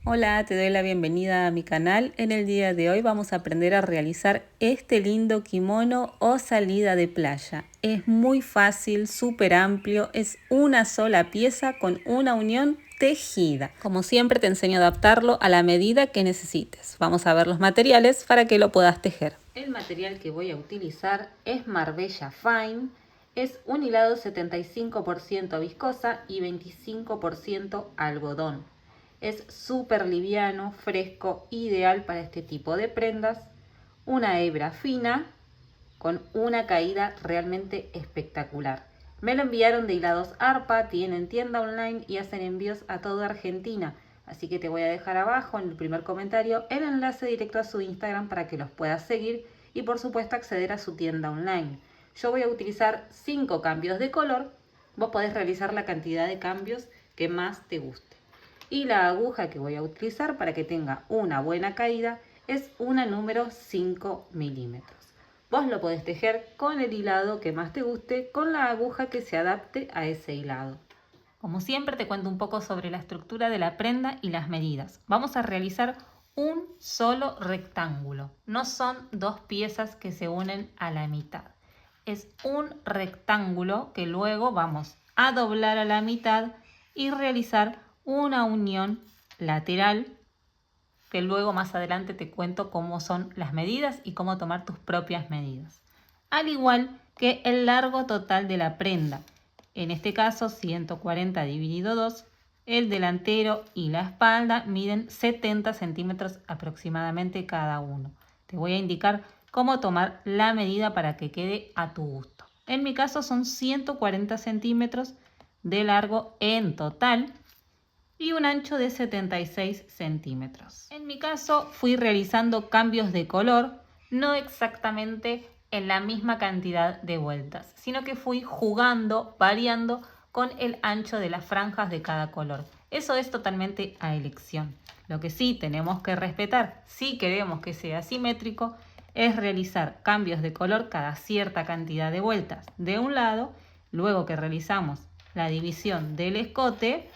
Hola, te doy la bienvenida a mi canal. En el día de hoy vamos a aprender a realizar este lindo kimono o salida de playa. Es muy fácil, súper amplio, es una sola pieza con una unión tejida. Como siempre te enseño a adaptarlo a la medida que necesites. Vamos a ver los materiales para que lo puedas tejer. El material que voy a utilizar es Marbella Fine. Es un hilado 75% viscosa y 25% algodón. Es súper liviano, fresco, ideal para este tipo de prendas. Una hebra fina con una caída realmente espectacular. Me lo enviaron de Hilados Arpa, tienen tienda online y hacen envíos a toda Argentina. Así que te voy a dejar abajo en el primer comentario el enlace directo a su Instagram para que los puedas seguir y por supuesto acceder a su tienda online. Yo voy a utilizar 5 cambios de color. Vos podés realizar la cantidad de cambios que más te guste. Y la aguja que voy a utilizar para que tenga una buena caída es una número 5 milímetros. Vos lo podés tejer con el hilado que más te guste, con la aguja que se adapte a ese hilado. Como siempre te cuento un poco sobre la estructura de la prenda y las medidas. Vamos a realizar un solo rectángulo. No son dos piezas que se unen a la mitad. Es un rectángulo que luego vamos a doblar a la mitad y realizar una unión lateral que luego más adelante te cuento cómo son las medidas y cómo tomar tus propias medidas. Al igual que el largo total de la prenda, en este caso 140 dividido 2, el delantero y la espalda miden 70 centímetros aproximadamente cada uno. Te voy a indicar cómo tomar la medida para que quede a tu gusto. En mi caso son 140 centímetros de largo en total y un ancho de 76 centímetros. En mi caso fui realizando cambios de color, no exactamente en la misma cantidad de vueltas, sino que fui jugando, variando con el ancho de las franjas de cada color. Eso es totalmente a elección. Lo que sí tenemos que respetar, si queremos que sea simétrico, es realizar cambios de color cada cierta cantidad de vueltas de un lado. Luego que realizamos la división del escote,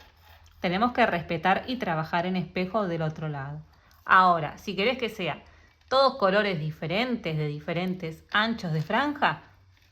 tenemos que respetar y trabajar en espejo del otro lado. Ahora, si querés que sea todos colores diferentes, de diferentes anchos de franja,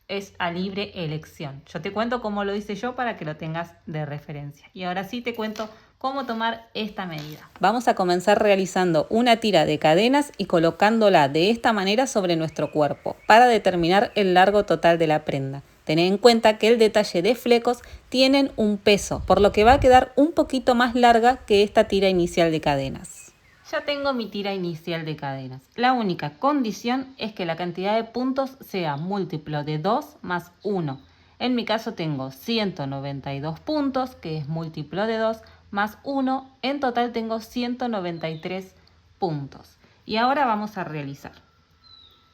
es a libre elección. Yo te cuento cómo lo hice yo para que lo tengas de referencia. Y ahora sí te cuento cómo tomar esta medida. Vamos a comenzar realizando una tira de cadenas y colocándola de esta manera sobre nuestro cuerpo para determinar el largo total de la prenda. Tened en cuenta que el detalle de flecos tienen un peso, por lo que va a quedar un poquito más larga que esta tira inicial de cadenas. Ya tengo mi tira inicial de cadenas. La única condición es que la cantidad de puntos sea múltiplo de 2 más 1. En mi caso tengo 192 puntos, que es múltiplo de 2, más 1. En total tengo 193 puntos. Y ahora vamos a realizar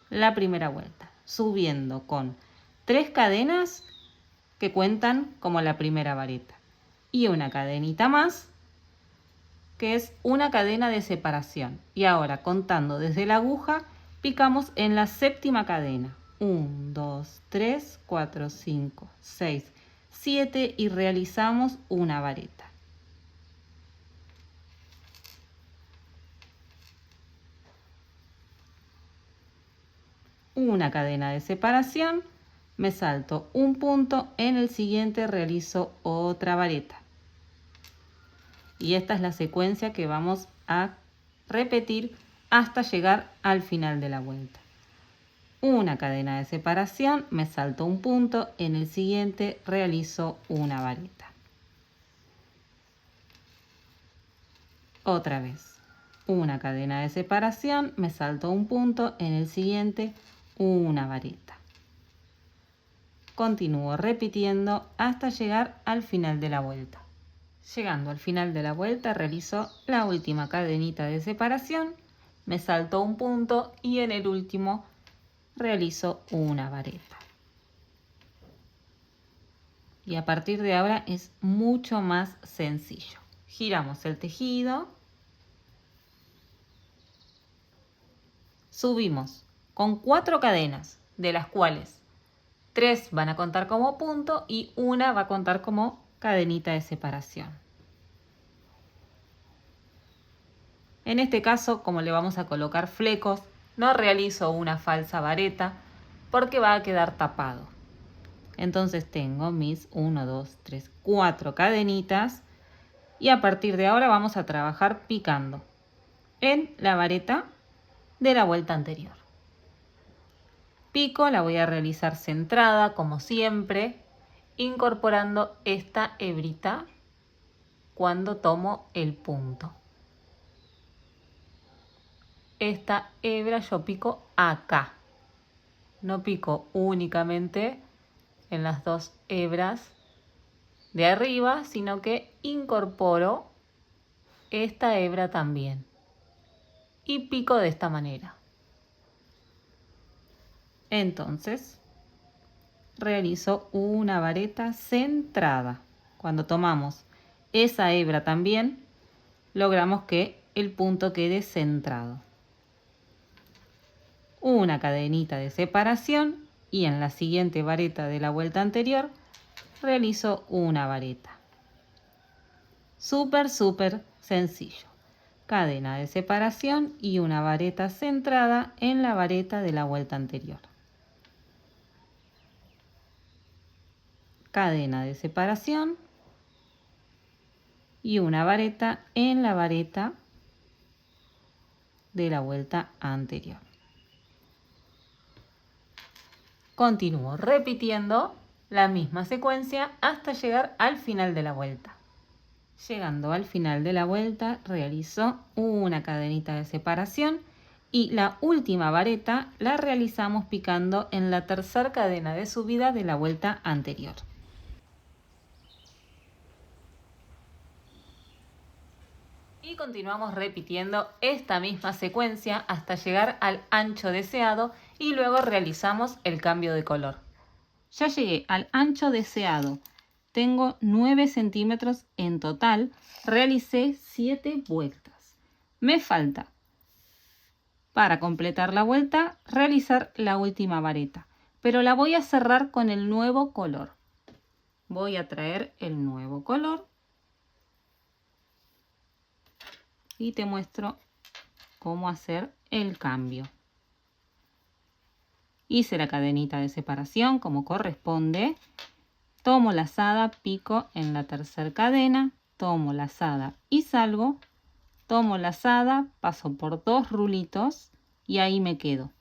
la primera vuelta, subiendo con 3 cadenas que cuentan como la primera vareta. Y una cadenita más, que es una cadena de separación. Y ahora, contando desde la aguja, picamos en la séptima cadena. 1, 2, 3, 4, 5, 6, 7 y realizamos una vareta. Una cadena de separación, me salto un punto, en el siguiente realizo otra vareta. Y esta es la secuencia que vamos a repetir hasta llegar al final de la vuelta. Una cadena de separación, me salto un punto, en el siguiente realizo una vareta. Otra vez, una cadena de separación, me salto un punto, en el siguiente una vareta. Continúo repitiendo hasta llegar al final de la vuelta. Llegando al final de la vuelta realizo la última cadenita de separación, me salto un punto y en el último realizo una vareta. Y a partir de ahora es mucho más sencillo. Giramos el tejido, subimos con 4 cadenas, de las cuales 3 van a contar como punto y una va a contar como cadenita de separación. En este caso, como le vamos a colocar flecos, no realizo una falsa vareta porque va a quedar tapado. Entonces tengo mis 1, 2, 3, 4 cadenitas y a partir de ahora vamos a trabajar picando en la vareta de la vuelta anterior. Pico, la voy a realizar centrada como siempre, incorporando esta hebrita cuando tomo el punto. Esta hebra yo pico acá, no pico únicamente en las dos hebras de arriba, sino que incorporo esta hebra también y pico de esta manera. Entonces realizo una vareta centrada. Cuando tomamos esa hebra también logramos que el punto quede centrado. Una cadenita de separación y en la siguiente vareta de la vuelta anterior realizo una vareta. Súper sencillo. Cadena de separación y una vareta centrada en la vareta de la vuelta anterior. Cadena de separación y una vareta en la vareta de la vuelta anterior. Continúo repitiendo la misma secuencia hasta llegar al final de la vuelta. Llegando al final de la vuelta realizo una cadenita de separación y la última vareta la realizamos picando en la tercera cadena de subida de la vuelta anterior. Y continuamos repitiendo esta misma secuencia hasta llegar al ancho deseado y luego realizamos el cambio de color. Ya llegué al ancho deseado. Tengo 9 centímetros en total. Realicé 7 vueltas. Me falta, para completar la vuelta, realizar la última vareta. Pero la voy a cerrar con el nuevo color. Voy a traer el nuevo color. Y te muestro cómo hacer el cambio. Hice la cadenita de separación como corresponde. Tomo lazada, pico en la tercera cadena, tomo lazada y salgo. Tomo lazada, paso por 2 rulitos y ahí me quedo.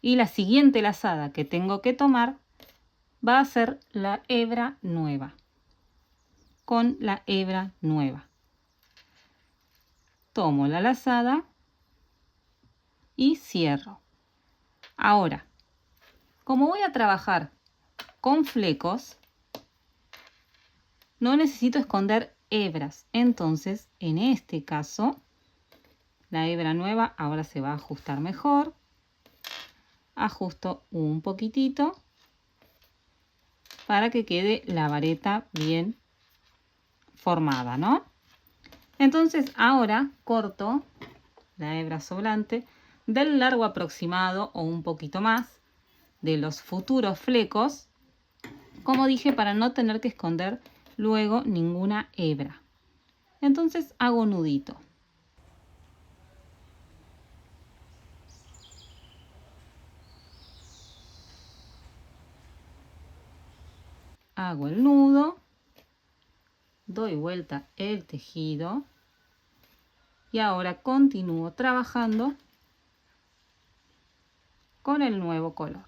Y la siguiente lazada que tengo que tomar va a ser la hebra nueva. Con la hebra nueva. Tomo la lazada y cierro. Ahora, como voy a trabajar con flecos, no necesito esconder hebras. Entonces, en este caso, la hebra nueva ahora se va a ajustar mejor. Ajusto un poquitito para que quede la vareta bien formada, ¿no? Entonces ahora corto la hebra sobrante del largo aproximado o un poquito más de los futuros flecos, como dije, para no tener que esconder luego ninguna hebra. Entonces hago nudito. Hago el nudo, doy vuelta el tejido y ahora continúo trabajando con el nuevo color.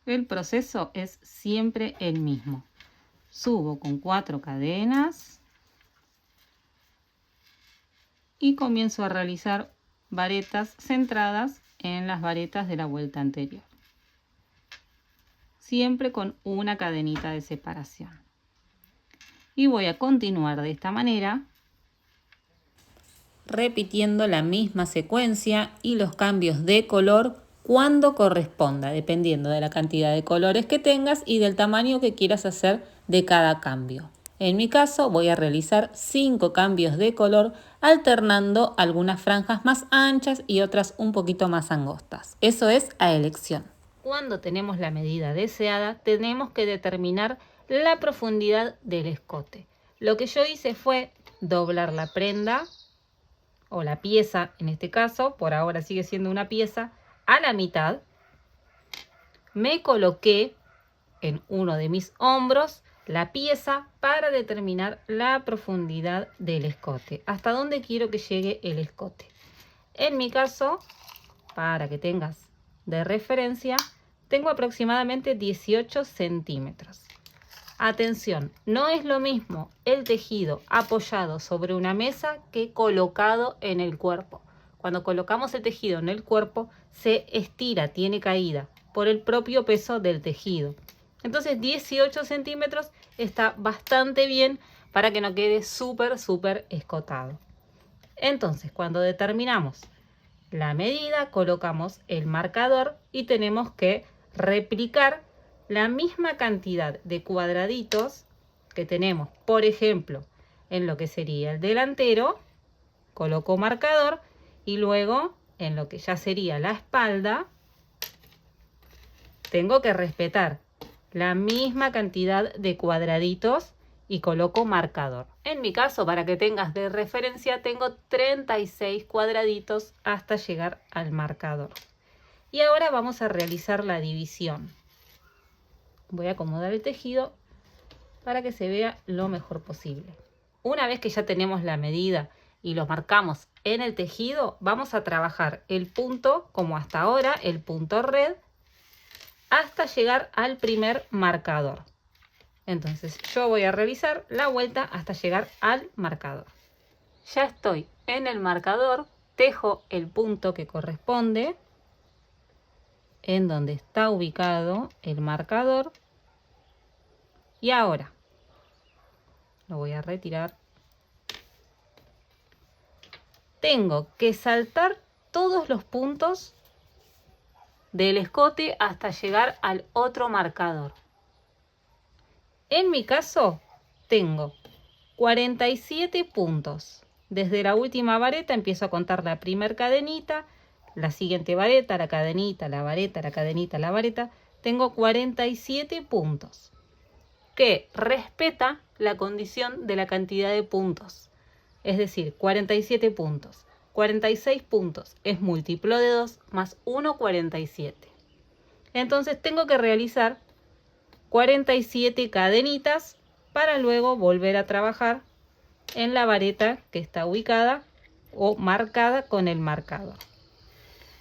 El proceso es siempre el mismo. Subo con 4 cadenas y comienzo a realizar varetas centradas en las varetas de la vuelta anterior. Siempre con una cadenita de separación. Y voy a continuar de esta manera, repitiendo la misma secuencia y los cambios de color cuando corresponda, dependiendo de la cantidad de colores que tengas y del tamaño que quieras hacer de cada cambio. En mi caso voy a realizar 5 cambios de color alternando algunas franjas más anchas y otras un poquito más angostas. Eso es a elección. Cuando tenemos la medida deseada, tenemos que determinar la profundidad del escote. Lo que yo hice fue doblar la prenda o la pieza, en este caso, por ahora sigue siendo una pieza, a la mitad. Me coloqué en uno de mis hombros la pieza para determinar la profundidad del escote, hasta dónde quiero que llegue el escote. En mi caso, para que tengas de referencia, tengo aproximadamente 18 centímetros. Atención, no es lo mismo el tejido apoyado sobre una mesa que colocado en el cuerpo. Cuando colocamos el tejido en el cuerpo, se estira, tiene caída por el propio peso del tejido. Entonces 18 centímetros está bastante bien para que no quede súper escotado. Entonces, cuando determinamos la medida, colocamos el marcador y tenemos que replicar la misma cantidad de cuadraditos que tenemos, por ejemplo, en lo que sería el delantero, coloco marcador, y luego en lo que ya sería la espalda, tengo que respetar la misma cantidad de cuadraditos y coloco marcador. En mi caso, para que tengas de referencia, tengo 36 cuadraditos hasta llegar al marcador. Y ahora vamos a realizar la división. Voy a acomodar el tejido para que se vea lo mejor posible. Una vez que ya tenemos la medida y lo marcamos en el tejido, vamos a trabajar el punto, como hasta ahora, el punto red, hasta llegar al primer marcador. Entonces yo voy a realizar la vuelta hasta llegar al marcador. Ya estoy en el marcador, tejo el punto que corresponde en donde está ubicado el marcador, y ahora lo voy a retirar. Tengo que saltar todos los puntos del escote hasta llegar al otro marcador. En mi caso tengo 47 puntos. Desde la última vareta empiezo a contar la primer cadenita, la siguiente vareta, la cadenita, la vareta, la cadenita, la vareta. Tengo 47 puntos, que respeta la condición de la cantidad de puntos. Es decir, 47 puntos. 46 puntos es múltiplo de 2 más 1, 47. Entonces tengo que realizar 47 cadenitas para luego volver a trabajar en la vareta que está ubicada o marcada con el marcador.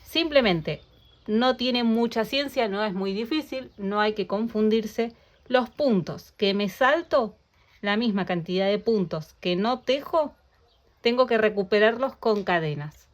Simplemente no tiene mucha ciencia, no es muy difícil, no hay que confundirse. Los puntos que me salto, la misma cantidad de puntos que no tejo, tengo que recuperarlos con cadenas.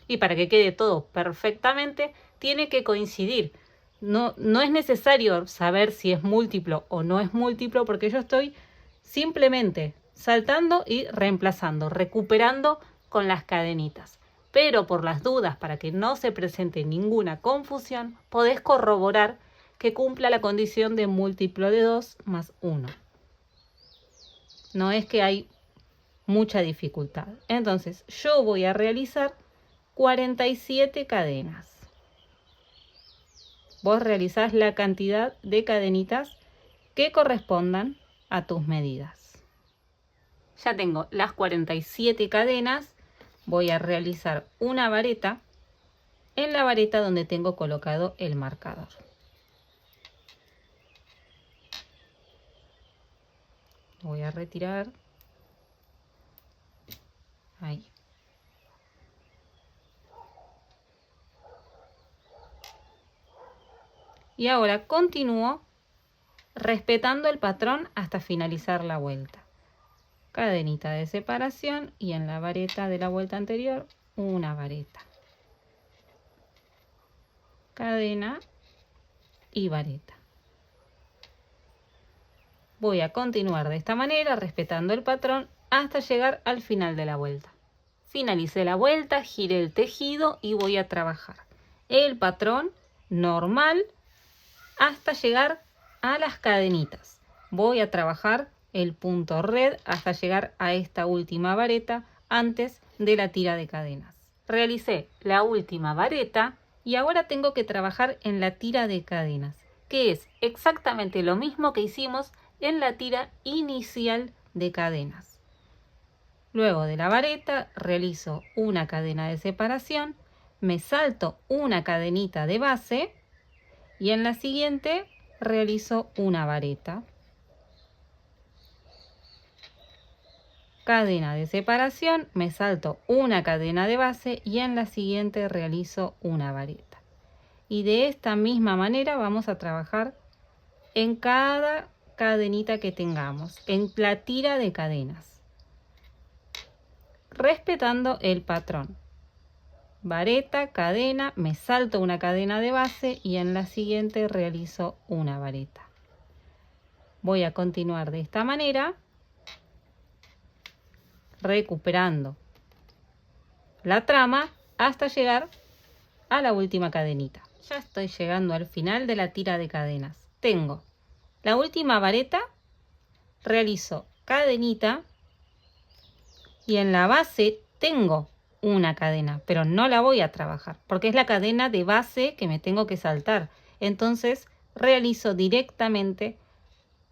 Y para que quede todo perfectamente, tiene que coincidir. No es necesario saber si es múltiplo o no es múltiplo, porque yo estoy simplemente saltando y reemplazando, recuperando con las cadenitas. Pero por las dudas, para que no se presente ninguna confusión, podés corroborar que cumpla la condición de múltiplo de 2 más 1. No es que hay mucha dificultad. Entonces yo voy a realizar 47 cadenas. Vos realizás la cantidad de cadenitas que correspondan a tus medidas. Ya tengo las 47 cadenas. Voy a realizar una vareta en la vareta donde tengo colocado el marcador. Voy a retirar. Ahí. Y ahora continúo respetando el patrón hasta finalizar la vuelta. Cadenita de separación y en la vareta de la vuelta anterior una vareta. Cadena y vareta. Voy a continuar de esta manera respetando el patrón hasta llegar al final de la vuelta. Finalicé la vuelta, giré el tejido y voy a trabajar el patrón normal hasta llegar a las cadenitas. Voy a trabajar el punto red hasta llegar a esta última vareta antes de la tira de cadenas. Realicé la última vareta y ahora tengo que trabajar en la tira de cadenas, que es exactamente lo mismo que hicimos en la tira inicial de cadenas. Luego de la vareta realizo una cadena de separación, me salto una cadenita de base y en la siguiente realizo una vareta. Cadena de separación, me salto una cadena de base y en la siguiente realizo una vareta. Y de esta misma manera vamos a trabajar en cada cadenita que tengamos, en la tira de cadenas, respetando el patrón. Vareta, cadena, me salto una cadena de base y en la siguiente realizo una vareta. Voy a continuar de esta manera, recuperando la trama hasta llegar a la última cadenita. Ya estoy llegando al final de la tira de cadenas. Tengo la última vareta, realizo cadenita y en la base tengo una cadena, pero no la voy a trabajar porque es la cadena de base que me tengo que saltar. Entonces realizo directamente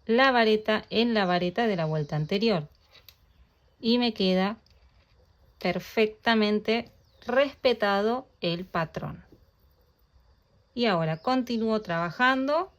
la vareta en la vareta de la vuelta anterior y me queda perfectamente respetado el patrón. Y ahora continúo trabajando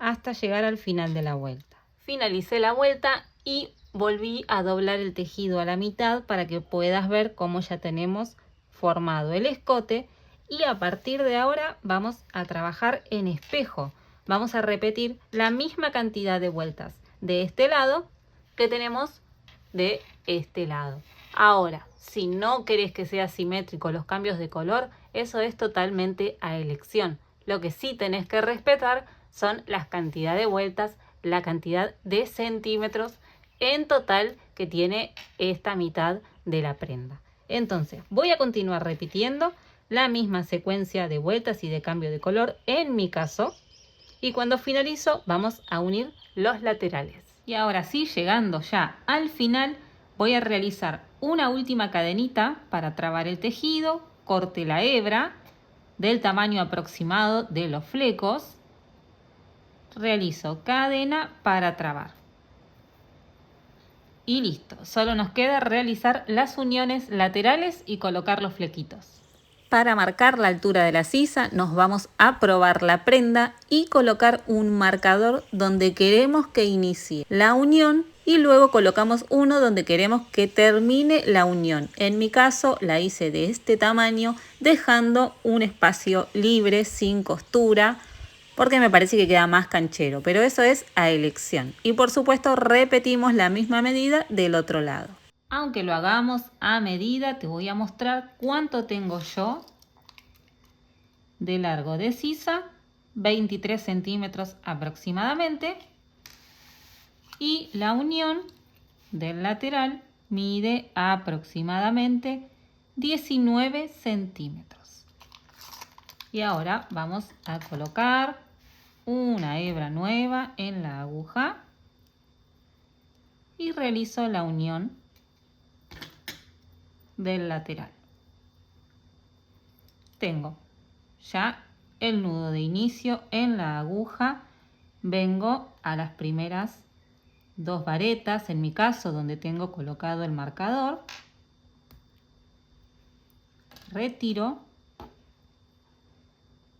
hasta llegar al final de la vuelta. Finalicé la vuelta y volví a doblar el tejido a la mitad para que puedas ver cómo ya tenemos formado el escote. Y a partir de ahora vamos a trabajar en espejo. Vamos a repetir la misma cantidad de vueltas de este lado que tenemos de este lado. Ahora, si no querés que sea simétrico los cambios de color, eso es totalmente a elección. Lo que sí tenés que respetar son las cantidades de vueltas, la cantidad de centímetros en total que tiene esta mitad de la prenda. Entonces, voy a continuar repitiendo la misma secuencia de vueltas y de cambio de color en mi caso. Y cuando finalizo, vamos a unir los laterales. Y ahora sí, llegando ya al final, voy a realizar una última cadenita para trabar el tejido, corte la hebra del tamaño aproximado de los flecos, realizo cadena para trabar. Y listo, solo nos queda realizar las uniones laterales y colocar los flequitos. Para marcar la altura de la sisa nos vamos a probar la prenda y colocar un marcador donde queremos que inicie la unión y luego colocamos uno donde queremos que termine la unión. En mi caso la hice de este tamaño, dejando un espacio libre sin costura porque me parece que queda más canchero, pero eso es a elección. Y por supuesto repetimos la misma medida del otro lado. Aunque lo hagamos a medida, te voy a mostrar cuánto tengo yo de largo de sisa, 23 centímetros aproximadamente, y la unión del lateral mide aproximadamente 19 centímetros. Y ahora vamos a colocar una hebra nueva en la aguja y realizo la unión del lateral. Tengo ya el nudo de inicio en la aguja, vengo a las primeras dos varetas, en mi caso donde tengo colocado el marcador, retiro,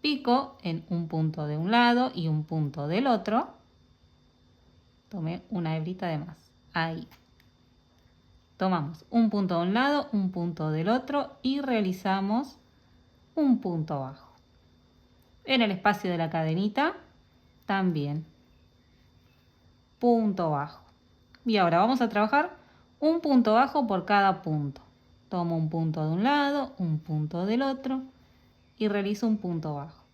pico en un punto de un lado y un punto del otro, tomé una hebrita de más, ahí. Tomamos un punto de un lado, un punto del otro y realizamos un punto bajo. En el espacio de la cadenita también punto bajo. Y ahora vamos a trabajar un punto bajo por cada punto. Tomo un punto de un lado, un punto del otro y realizo un punto bajo.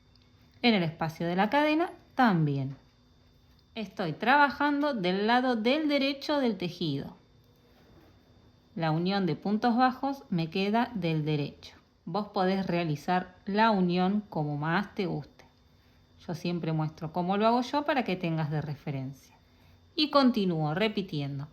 En el espacio de la cadena también. Estoy trabajando del lado del derecho del tejido. La unión de puntos bajos me queda del derecho. Vos podés realizar la unión como más te guste. Yo siempre muestro cómo lo hago yo para que tengas de referencia. Y continúo repitiendo.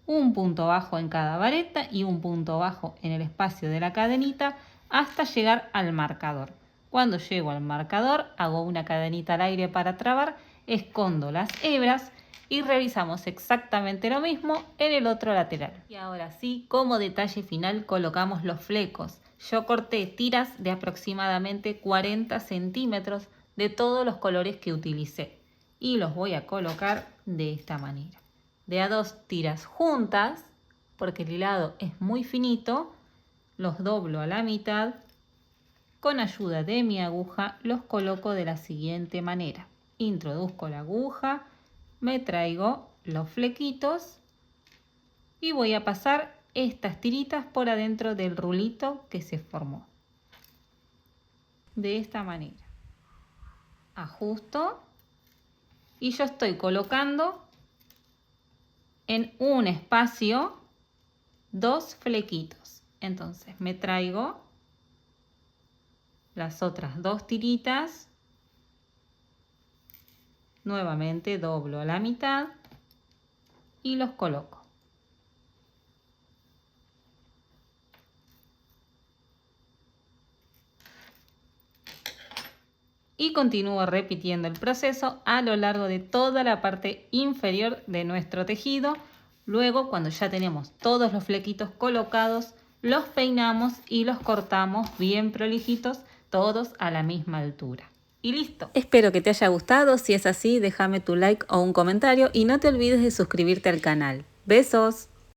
Un punto bajo en cada vareta y un punto bajo en el espacio de la cadenita hasta llegar al marcador. Cuando llego al marcador hago una cadenita al aire para trabar, escondo las hebras Y realizamos exactamente lo mismo en el otro lateral. Y ahora sí, como detalle final, colocamos los flecos. Yo corté tiras de aproximadamente 40 centímetros de todos los colores que utilicé. Y los voy a colocar de esta manera. De a 2 tiras juntas, porque el hilado es muy finito, los doblo a la mitad. Con ayuda de mi aguja los coloco de la siguiente manera. Introduzco la aguja, me traigo los flequitos y voy a pasar estas tiritas por adentro del rulito que se formó. De esta manera. Ajusto y yo estoy colocando en un espacio 2 flequitos. Entonces me traigo las otras 2 tiritas, nuevamente doblo a la mitad y los coloco. Y continúo repitiendo el proceso a lo largo de toda la parte inferior de nuestro tejido. Luego, cuando ya tenemos todos los flequitos colocados, los peinamos y los cortamos bien prolijitos, todos a la misma altura. Y listo. Espero que te haya gustado. Si es así, déjame tu like o un comentario y no te olvides de suscribirte al canal. ¡Besos!